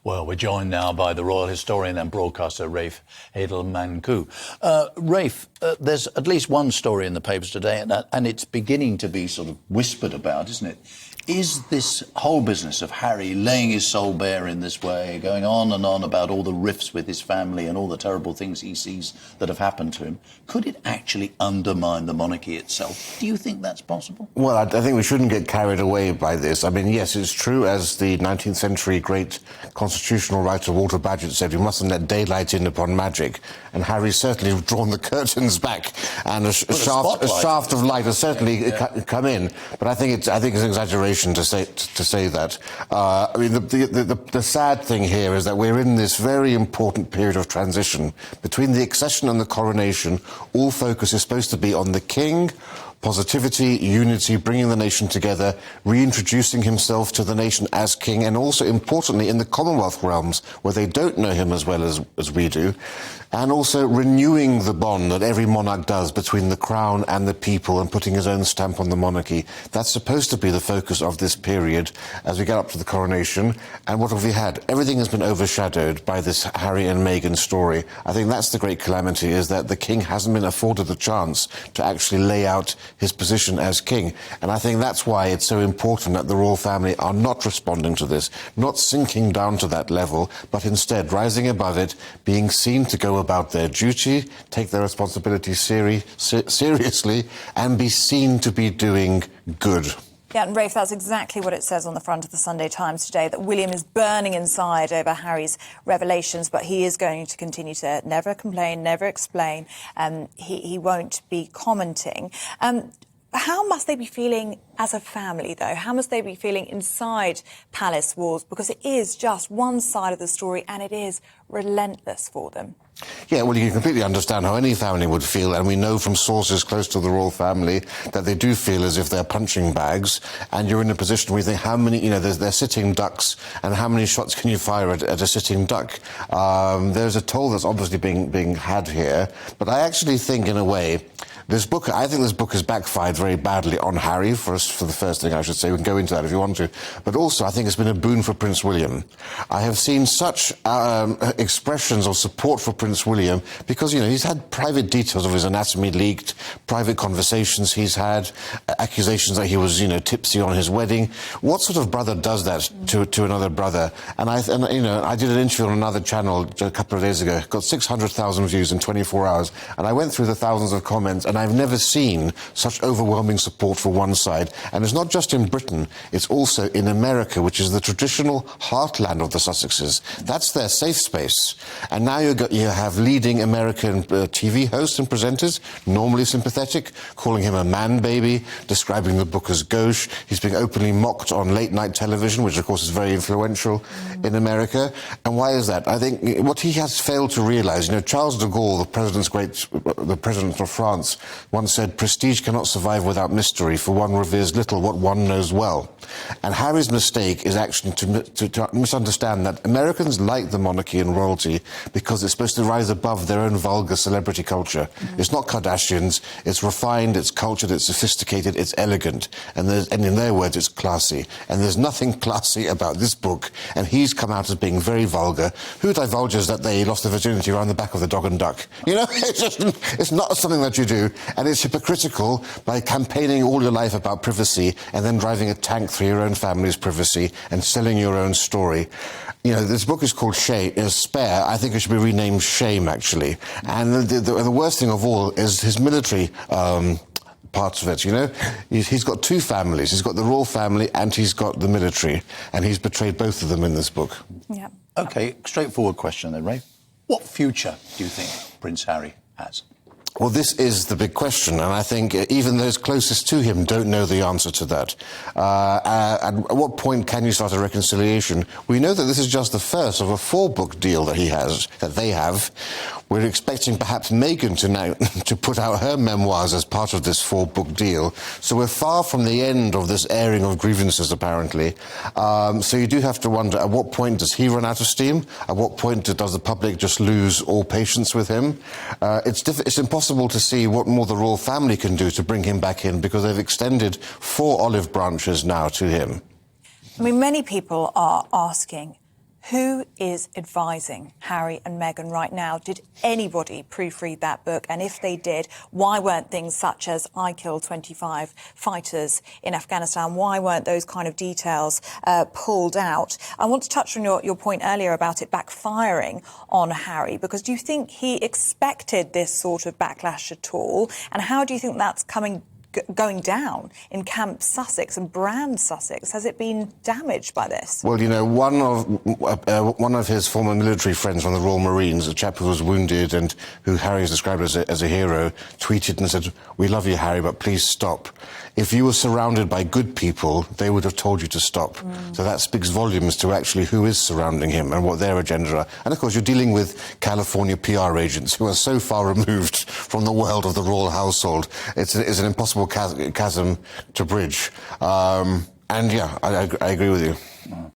Well, we're joined now by the royal historian and broadcaster Rafe Heydel-Mankoo. Rafe, there's at least one story in the papers today, and it's beginning to be sort of whispered about, isn't it? Is this whole business of Harry laying his soul bare in this way, going on and on about all the rifts with his family and all the terrible things he sees that have happened to him, could it actually undermine the monarchy itself? Do you think that's possible? Well, I think we shouldn't get carried away by this. I mean, yes, it's true, as the 19th century great constitutional writer Walter Bagehot said, we mustn't let daylight in upon magic. And Harry's certainly drawn the curtains back, and a shaft of light has certainly come in. But I think it's an exaggeration to say that. I mean, the sad thing here is that we're in this very important period of transition between the accession and the coronation. All focus is supposed to be on the king, positivity, unity, bringing the nation together, reintroducing himself to the nation as king, and also, importantly, in the Commonwealth realms, where they don't know him as well as we do, and also renewing the bond that every monarch does between the crown and the people and putting his own stamp on the monarchy. That's supposed to be the focus of this period as we get up to the coronation. And what have we had? Everything has been overshadowed by this Harry and Meghan story. I think that's the great calamity, is that the king hasn't been afforded the chance to actually lay out his position as king. And I think that's why it's so important that the royal family are not responding to this, not sinking down to that level, but instead rising above it, being seen to go about their duty, take their responsibilities seriously, and be seen to be doing good. Yeah, and Rafe, that's exactly what it says on the front of the Sunday Times today, that William is burning inside over Harry's revelations, but he is going to continue to never complain, never explain. He won't be commenting. How must they be feeling as a family, though? How must they be feeling inside palace walls? Because it is just one side of the story, and it is relentless for them. Yeah, well, you can completely understand how any family would feel, and we know from sources close to the royal family that they do feel as if they're punching bags, and you're in a position where you think, how many, they're sitting ducks, and how many shots can you fire at a sitting duck? There's a toll that's obviously being had here, but I actually think, in a way, I think this book has backfired very badly on Harry, for the first thing, I should say. We can go into that if you want to. But also, I think it's been a boon for Prince William. I have seen such expressions of support for Prince William because, he's had private details of his anatomy leaked, private conversations he's had, accusations that he was, tipsy on his wedding. What sort of brother does that to another brother? And I did an interview on another channel a couple of days ago. Got 600,000 views in 24 hours. And I went through the thousands of comments, and I've never seen such overwhelming support for one side. And it's not just in Britain, it's also in America, which is the traditional heartland of the Sussexes. That's their safe space. And now you have leading American TV hosts and presenters, normally sympathetic, calling him a man-baby, describing the book as gauche. He's being openly mocked on late-night television, which, of course, is very influential in America. And why is that? I think what he has failed to realise, Charles de Gaulle, the president of France, once said, prestige cannot survive without mystery, for one reveres little what one knows well. And Harry's mistake is actually to misunderstand that Americans like the monarchy and royalty because it's supposed to rise above their own vulgar celebrity culture. It's not Kardashians, it's refined, it's cultured, it's sophisticated, it's elegant. And in their words, it's classy. And there's nothing classy about this book. And he's come out as being very vulgar. Who divulges that they lost their virginity around the back of the dog and duck? It's not something that you do. And it's hypocritical by campaigning all your life about privacy and then driving a tank through your own family's privacy and selling your own story. This book is called Spare. I think it should be renamed Shame, actually. And the worst thing of all is his military parts of it, He's got two families. He's got the royal family and he's got the military. And he's betrayed both of them in this book. Yeah. OK, straightforward question then, Ray. What future do you think Prince Harry has? Well, this is the big question, and I think even those closest to him don't know the answer to that. And at what point can you start a reconciliation? We know that this is just the first of a 4-book deal that they have. We're expecting perhaps Meghan to put out her memoirs as part of this 4-book deal. So we're far from the end of this airing of grievances, apparently. So you do have to wonder, at what point does he run out of steam? At what point does the public just lose all patience with him? It's impossible to see what more the royal family can do to bring him back in, because they've extended 4 olive branches now to him. I mean, many people are asking, Who is advising Harry and Meghan right now? Did anybody proofread that book? And if they did, why weren't things such as I killed 25 fighters in Afghanistan? Why weren't those kind of details pulled out? I want to touch on your point earlier about it backfiring on Harry, because do you think he expected this sort of backlash at all? And how do you think that's going down in Camp Sussex and Brand Sussex? Has it been damaged by this? Well, you know, one of his former military friends from the Royal Marines, a chap who was wounded and who Harry has described as a hero, tweeted and said, "We love you, Harry, but please stop." If you were surrounded by good people, they would have told you to stop. So that speaks volumes to actually who is surrounding him and what their agenda are. And of course, you're dealing with California PR agents who are so far removed from the world of the royal household. It's an impossible chasm to bridge. And yeah, I agree with you.